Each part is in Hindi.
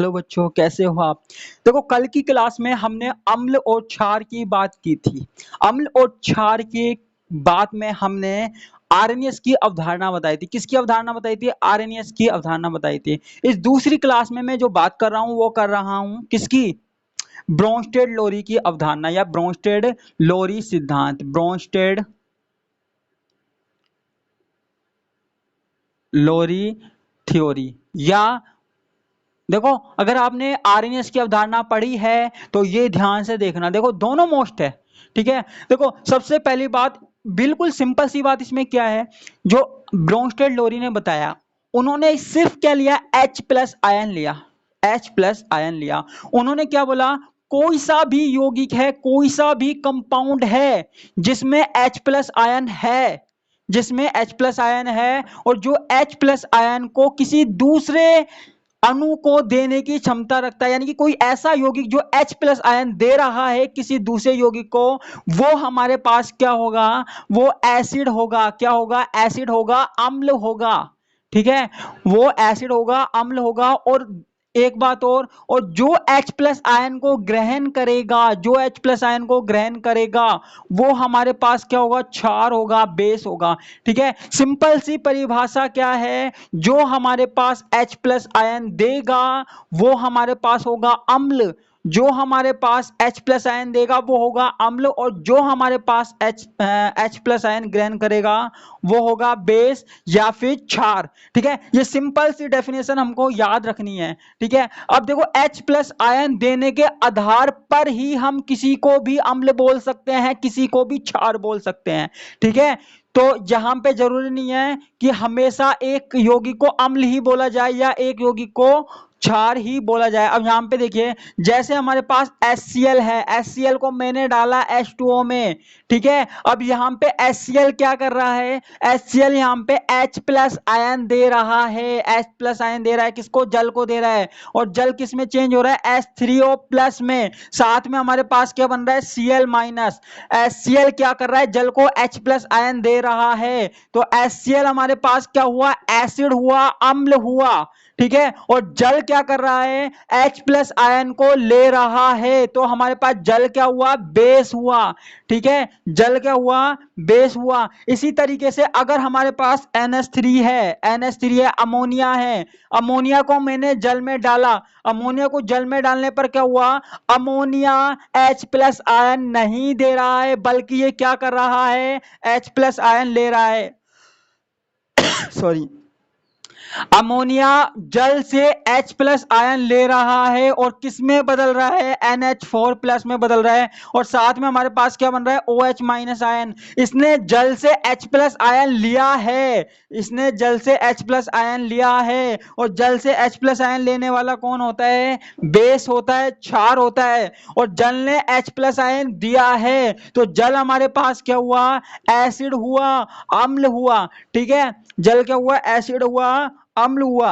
हेलो बच्चों, कैसे हो आप? देखो, कल की क्लास में हमने अम्ल और क्षार की बात की थी। अम्ल और क्षार की बात में हमने आरएनएस की अवधारणा बताई थी। किसकी अवधारणा बताई थी? आरएनएस की अवधारणा बताई थी। इस दूसरी क्लास में मैं जो बात कर रहा हूँ वो कर रहा हूँ किसकी? ब्रोंस्टेड लोरी की अवधारणा या ब्रोंस्टेड लोरी सिद्धांत। ब्रोंस्टेड लोरी थ्योरी। या देखो, अगर आपने आरएनएस की अवधारणा पढ़ी है तो ये ध्यान से देखना। देखो, दोनों मोस्ट है, ठीक है। देखो, सबसे पहली बात, बिल्कुल सिंपल सी बात इसमें क्या है, जो ब्रोंस्टेड लोरी ने बताया, उन्होंने सिर्फ क्या लिया? H प्लस आयन लिया। H प्लस आयन लिया। उन्होंने क्या बोला? कोई सा भी यौगिक है, कोई सा भी कंपाउंड है जिसमें H प्लस आयन है, जिसमें H प्लस आयन है, और जो H प्लस आयन को किसी दूसरे अणु को देने की क्षमता रखता है, यानी कि कोई ऐसा यौगिक जो H प्लस आयन दे रहा है किसी दूसरे यौगिक को, वो हमारे पास क्या होगा? वो एसिड होगा। क्या होगा? एसिड होगा, अम्ल होगा, ठीक है। वो एसिड होगा, अम्ल होगा। और एक बात और जो H प्लस आयन को ग्रहण करेगा, जो H प्लस आयन को ग्रहण करेगा, वो हमारे पास क्या होगा? क्षार होगा, बेस होगा, ठीक है। सिंपल सी परिभाषा क्या है? जो हमारे पास H प्लस आयन देगा वो हमारे पास होगा अम्ल, जो हमारे पास H प्लस आयन देगा वो होगा अम्ल, और जो हमारे पास H प्लस आयन ग्रहण करेगा वो होगा बेस या फिर क्षार, ठीक है। ये सिंपल सी डेफिनेशन हमको याद रखनी है, ठीक है। अब देखो, H प्लस आयन देने के आधार पर ही हम किसी को भी अम्ल बोल सकते हैं, किसी को भी क्षार बोल सकते हैं, ठीक है। तो यहां पे जरूरी नहीं है कि हमेशा एक यौगिक को अम्ल ही बोला जाए या एक यौगिक को क्षार ही बोला जाए। अब यहां पे देखिए, जैसे हमारे पास HCl है, HCl को मैंने डाला H2O में, ठीक है। अब यहां पे HCl क्या कर रहा है? HCl यहां पे H प्लस आयन दे रहा है। H प्लस आयन दे रहा है किसको? जल को दे रहा है। और जल किस में चेंज हो रहा है? H3O प्लस में। साथ में हमारे पास क्या बन रहा है? Cl minus. HCl क्या कर रहा है? जल को H प्लस आयन दे रहा है, तो HCl हमारे पास क्या हुआ? एसिड हुआ, अम्ल हुआ, ठीक है। और जल क्या कर रहा है? H प्लस आयन को ले रहा है, तो हमारे पास जल क्या हुआ? बेस हुआ, ठीक है। जल क्या हुआ? बेस हुआ। इसी तरीके से अगर हमारे पास NH3 है, NH3 है, अमोनिया है, अमोनिया को मैंने जल में डाला, अमोनिया को जल में डालने पर क्या हुआ? अमोनिया H प्लस आयन नहीं दे रहा है, बल्कि ये क्या कर रहा है? H प्लस आयन ले रहा है। सॉरी, अमोनिया जल से H प्लस आयन ले रहा है और किस में बदल रहा है? NH4 प्लस में बदल रहा है। और साथ में हमारे पास क्या बन रहा है? OH minus ion. इसने जल से H प्लस आयन लिया है, इसने जल से H प्लस आयन लिया है। और जल से H प्लस आयन लेने वाला कौन होता है? बेस होता है, क्षार होता है। और जल ने H प्लस आयन दिया है, तो जल हमारे पास क्या हुआ? एसिड हुआ, अम्ल हुआ, ठीक है। जल क्या हुआ? एसिड हुआ, अम्ल हुआ,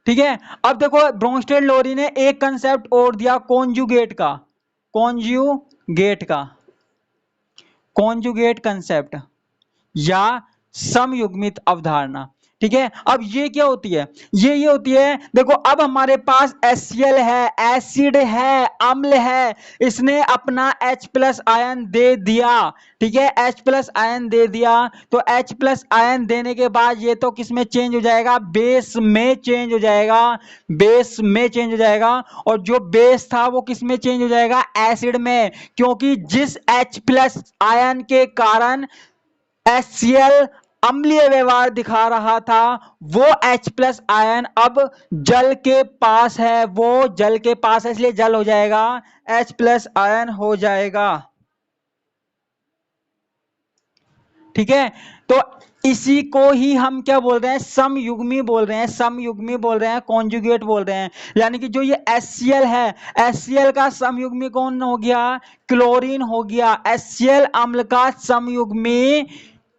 ठीक है। अब देखो, ब्रोंस्टेड लोरी ने एक कंसेप्ट और दिया कॉन्जुगेट का, कॉन्जुगेट का, कॉन्जुगेट कंसेप्ट या समयुग्मित अवधारणा, ठीक है। अब ये क्या होती है? ये होती है, देखो, अब हमारे पास HCl है, एसिड है, अम्ल है, इसने अपना H प्लस आयन दे दिया, ठीक है। H प्लस आयन दे दिया, तो H प्लस आयन देने के बाद ये तो किस में चेंज हो जाएगा? बेस में चेंज हो जाएगा, बेस में चेंज हो जाएगा। और जो बेस था वो किस में चेंज हो जाएगा? एसिड में, क्योंकि जिस H प्लस आयन के कारण HCl अम्लीय व्यवहार दिखा रहा था, वो H प्लस आयन अब जल के पास है, वो जल के पास है, इसलिए जल हो जाएगा, H प्लस आयन हो जाएगा, ठीक है। तो इसी को ही हम क्या बोल रहे हैं? समयुग्मी बोल रहे हैं, समयुग्मी बोल रहे हैं, कॉन्जुगेट बोल रहे हैं। यानी कि जो ये HCl है, HCl का समयुग्मी कौन हो गया? क्लोरीन हो गया। HCl अम्ल का समयुग्मी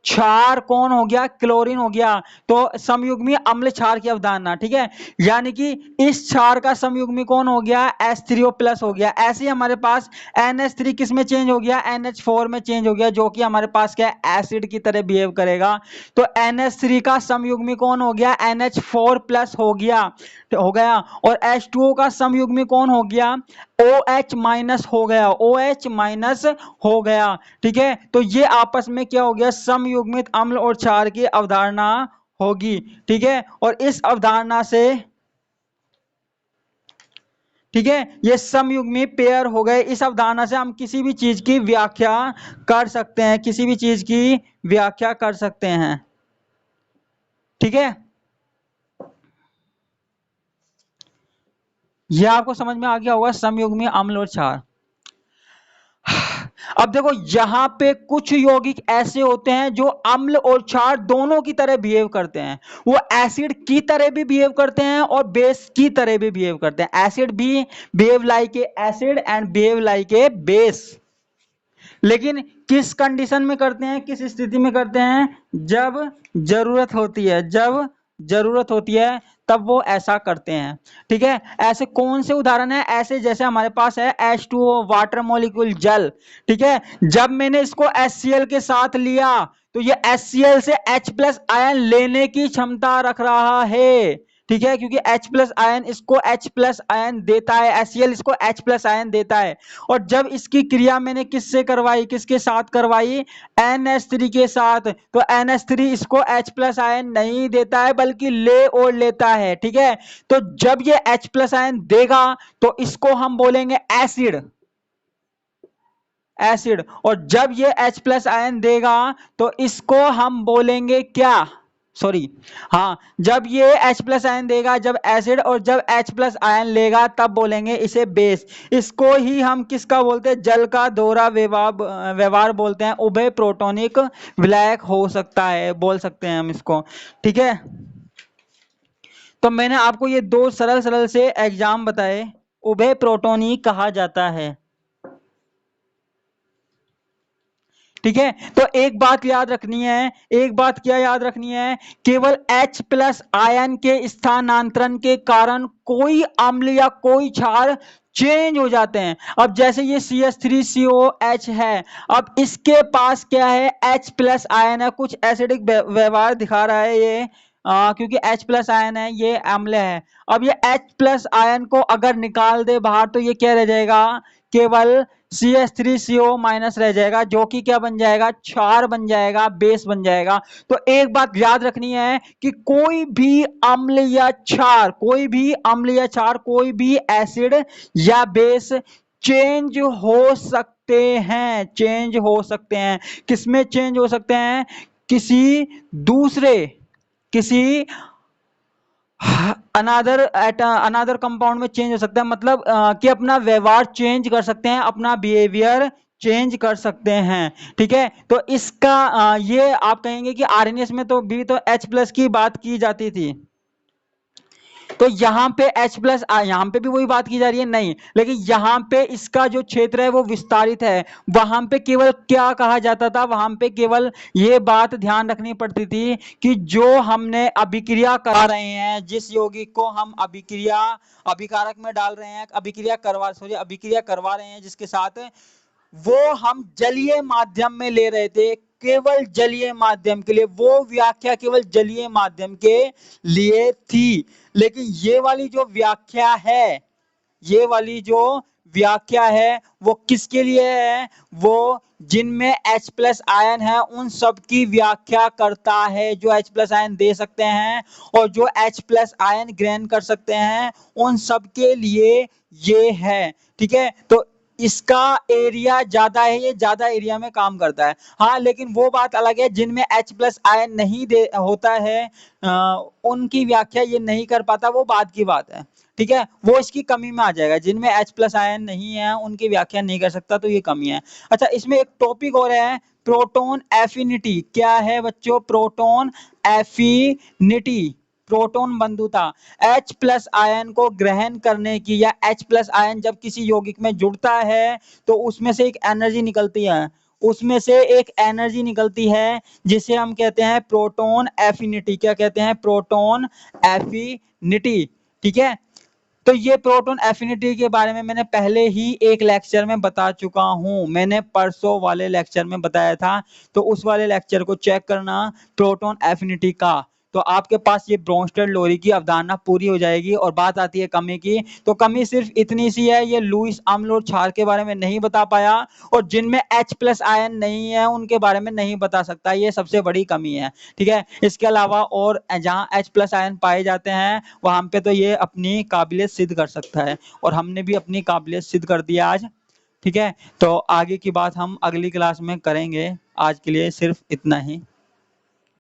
क्षार कौन हो गया? क्लोरीन हो गया। तो समयुग्मी अम्ल क्षार की अवधारणा, ठीक है, यानी कि इस क्षार का समयुग्मी कौन हो गया? H3O+ हो गया। ऐसे ही हमारे पास NH3 किस में चेंज हो गया? NH4 में चेंज हो गया, जो कि हमारे पास क्या है? एसिड की तरह बिहेव करेगा। तो NH3 का समयुग्मी कौन हो गया? NH4+ हो गया। और H2O का समयुग्मी कौन हो गया? OH- हो गया, OH- हो गया, ठीक है। तो ये आपस में क्या हो गया? समयुग्मित अम्ल और क्षार की अवधारणा होगी, ठीक है। और इस अवधारणा से, ठीक है, ये समयुग्मी पेयर हो गए। इस अवधारणा से हम किसी भी चीज की व्याख्या कर सकते हैं, किसी भी चीज की व्याख्या कर सकते हैं, ठीक है। ये आपको समझ में आ गया होगा, समयुग्मी अम्ल और क्षार। अब देखो, यहां पे कुछ यौगिक ऐसे होते हैं जो अम्ल और क्षार दोनों की तरह बिहेव करते हैं। वो एसिड की तरह भी बिहेव करते हैं और बेस की तरह भी बिहेव करते हैं। एसिड भी behave like a acid and behave like a base. लेकिन किस कंडीशन में करते हैं, किस स्थिति में करते हैं? जब जरूरत होती है, जब जरूरत होती है तब वो ऐसा करते हैं, ठीक है। ऐसे कौन से उदाहरण है? ऐसे जैसे हमारे पास है H2O, वाटर मॉलिक्यूल, जल, ठीक है। जब मैंने इसको HCl के साथ लिया तो ये HCl से H+ आयन लेने की क्षमता रख रहा है, ठीक है, क्योंकि H+ आयन इसको H+ आयन देता है, HCl इसको H+ आयन देता है। और जब इसकी क्रिया मैंने किससे करवाई, किसके साथ करवाई? NH3 के साथ। तो NH3 इसको H+ आयन नहीं देता है बल्कि ले और लेता है, ठीक है। तो जब ये H+ आयन देगा तो इसको हम बोलेंगे एसिड, एसिड। और जब ये H+ आयन देगा तो इसको हम बोलेंगे क्या? सॉरी, हाँ, जब ये H+ आयन देगा, जब एसिड, और जब H+ आयन लेगा तब बोलेंगे इसे बेस। इसको ही हम किसका बोलते हैं? जल का दोहरा व्यवहार बोलते हैं। उभय प्रोटोनिक विलायक हो सकता है, बोल सकते हैं हम इसको, ठीक है। तो मैंने आपको ये दो सरल सरल से एग्जाम बताए, उभय प्रोटोनिक कहा जाता है, ठीक है। तो एक बात याद रखनी है, एक बात क्या याद रखनी है? केवल H+ आयन के स्थानांतरण के कारण कोई अम्ल या कोई क्षार चेंज हो जाते हैं। अब जैसे ये CH3COH है, अब इसके पास क्या है? H+ आयन है, कुछ एसिडिक व्यवहार दिखा रहा है ये, क्योंकि H+ आयन है, ये अम्ल है। अब ये H+ आयन को अगर निकाल दे बाहर तो ये क्या रह जाएगा? केवल CH3CO- रह जाएगा, जो कि क्या बन जाएगा? क्षार बन जाएगा, बेस बन जाएगा। तो एक बात याद रखनी है कि कोई भी अम्ल या क्षार, कोई भी अम्ल या क्षार, कोई भी एसिड या बेस चेंज हो सकते हैं, चेंज हो सकते हैं। किसमें चेंज हो सकते हैं? किसी दूसरे, किसी अनादर अनादर कंपाउंड में चेंज हो सकता है, मतलब कि अपना व्यवहार चेंज कर सकते हैं, अपना बिहेवियर चेंज कर सकते हैं, ठीक है। तो इसका ये आप कहेंगे कि आरएनएस में तो भी तो H+ की बात की जाती थी, तो यहाँ पे H+ यहाँ पे भी वही बात की जा रही है? नहीं, लेकिन यहाँ पे इसका जो क्षेत्र है वो विस्तारित है। वहां पे केवल क्या कहा जाता था? वहां पे केवल ये बात ध्यान रखनी पड़ती थी कि जो हमने अभिक्रिया करा रहे हैं, जिस यौगिक को हम अभिकारक में डाल रहे हैं, अभिक्रिया करवा रहे हैं जिसके साथ, वो हम जलीय माध्यम में ले रहे थे, केवल जलीय माध्यम के लिए, वो व्याख्या केवल जलीय माध्यम के लिए थी। लेकिन ये वाली जो व्याख्या है, ये वाली जो व्याख्या है वो किसके लिए है? वो जिनमें H+ आयन है उन सब की व्याख्या करता है, जो H+ आयन दे सकते हैं और जो H+ आयन ग्रहण कर सकते हैं, उन सब के लिए ये है, ठीक है। तो इसका एरिया ज्यादा है, ये ज्यादा एरिया में काम करता है। हाँ, लेकिन वो बात अलग है जिनमें H+ आयन नहीं दे होता है, उनकी व्याख्या ये नहीं कर पाता, वो बात की बात है, ठीक है। वो इसकी कमी में आ जाएगा, जिनमें H+ आयन नहीं है उनकी व्याख्या नहीं कर सकता, तो ये कमी है। अच्छा, इसमें एक टॉपिक और है, प्रोटॉन एफिनिटी। क्या है बच्चों? प्रोटॉन एफिनिटी, प्रोटॉन बंधुता। H+ आयन को ग्रहण करने की, या H+ आयन जब किसी यौगिक में जुड़ता है तो उसमें से एक एनर्जी निकलती है, उसमें से एक एनर्जी निकलती है जिसे हम कहते हैं प्रोटॉन एफिनिटी। क्या कहते हैं? Proton affinity. ठीक है, तो ये प्रोटॉन एफिनिटी के बारे में मैंने पहले ही एक लेक्चर में बता चुका हूं, मैंने परसों वाले लेक्चर में बताया था, तो उस वाले लेक्चर को चेक करना प्रोटॉन एफिनिटी का। तो आपके पास ये ब्रोंस्टेड लोरी की अवधारणा पूरी हो जाएगी। और बात आती है कमी की, तो कमी सिर्फ इतनी सी है, ये लुईस अम्ल और क्षार के बारे में नहीं बता पाया, और जिनमें H+ आयन नहीं है उनके बारे में नहीं बता सकता, ये सबसे बड़ी कमी है। ठीक है, इसके अलावा और जहां H+ आयन पाए जाते हैं वहां पे तो ये अपनी काबिलियत सिद्ध कर सकता है, और हमने भी अपनी काबिलियत सिद्ध कर दिया आज। ठीक है, तो आगे की बात हम अगली क्लास में करेंगे। आज के लिए सिर्फ इतना ही।